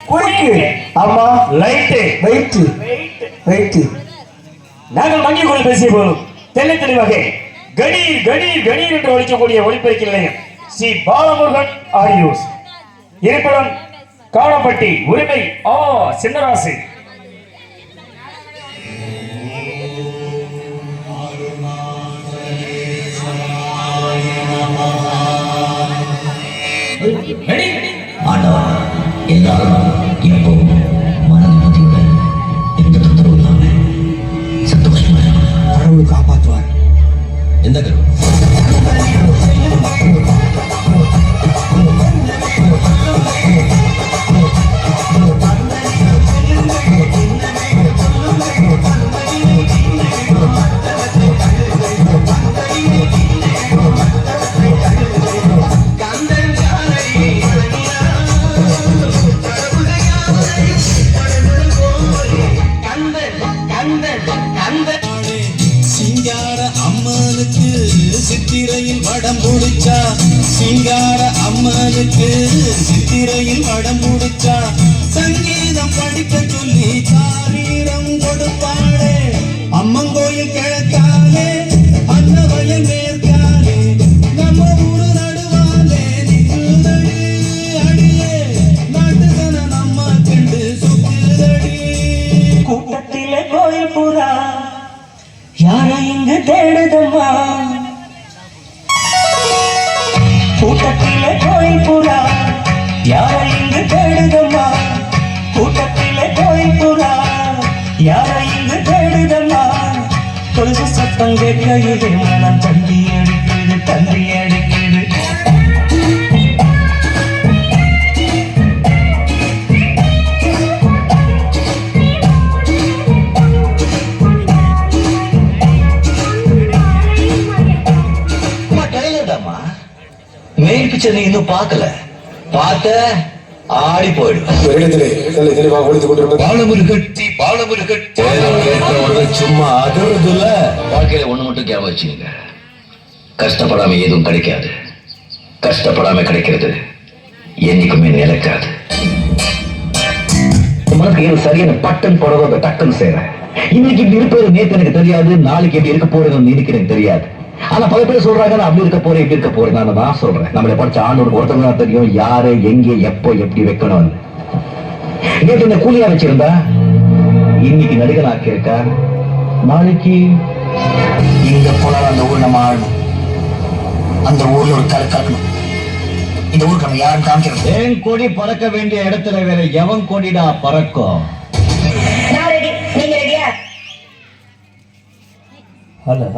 குறுக்கு. ஆமா. Light. Wait. Wait. நாங்கள் வங்கிக்குள் பேசிய போதும் தெல்லை தெளிவாக கணீர் கணீர் கணீர் என்று ஒழிக்கக்கூடிய ஒளிபெருக்கி நிலையம் ஸ்ரீ பாலமுருகன் ஆடியோஸ் இருப்பிடம் காணப்பட்டி உரிமை சின்னராசு. ஆண்டவா, எல்லாரும் எப்பவும் மன நிம்மதியுடன் எந்த தொந்தரவும் இல்லாம சந்தோஷமா கடவுள் காப்பாற்றுவார். எந்த கடவுள்? சிங்கார அம்மனுக்கு சித்திரையில் வடம் முடிச்சா, சிங்கார அம்மனுக்கு சித்திரையில் வடம் முடிச்சா, சங்கீதம் படிக்க சொல்லி சாரீரம் கொடுப்பாளே. அம்மங்கோயில் கிழக்காலே, அந்த வயல் மேற்காலே, நம்ம ஊரு நடுவாலே நிக்குதடி அடியே, நாட்டுதன நம்ம கண்டு சுத்துதடி. கூட்டத்திலே கோயில் புறா யாரை இங்கு தேடுதம்மா, கூட்டத்திலே கோயில் புறா யாரை இங்கு தேடுதம்மா, கூட்டத்திலே கோயில் புறா யாரை இங்கு தேடுதம்மா. கொலுசு சத்தம் கேட்கையிலே மனம் தந்தி அடிக்குது, தந்தி அடிக்குது. மெயின் பிக்சர் நீ இன்னும் பார்க்கல, பார்த்த ஆடி போயிடும். சும்மா அதுல வாழ்க்கையில ஒண்ணு மட்டும் ஞாபகம் வச்சுங்க, கஷ்டப்படாம எதுவும் கிடைக்காது, கஷ்டப்படாம கிடைக்கிறது என்னைக்குமே நிலைக்காது. உனக்கு எது சரியான பட்டன் போடுறதோ டக்குன்னு செய்யறேன். இன்னைக்கு இப்படி இருப்பது நேற்று எனக்கு தெரியாது, நாளைக்கு எப்படி இருக்க போறது இன்னைக்கு எனக்கு தெரியாது. ஆனா பல பேர் சொல்றாங்க நான் அப்படி இருக்க போறேன் இப்படி இருக்க போறேன். நான் தான் சொல்றேன், நம்மளை படிச்ச ஆண்டோருக்கு ஒருத்தவங்க தான் தெரியும் யாரு எங்கே எப்போ எப்படி வைக்கணும். நேற்று இந்த கூலியா வச்சிருந்தா இன்னைக்கு நடிகன் ஆக்கியிருக்கா, நாளைக்கு இங்க போனாலும் அந்த ஊர் நம்ம ஆடணும், அந்த ஊர்ல ஒரு கலை கலக்கணும், இந்த ஊருக்கு நம்ம யாரும் காமிக்கிறோம். ஏன் கொடி பறக்க வேண்டிய இடத்துல வேற எவன் கொடிடா பறக்கும்? ஹலோ.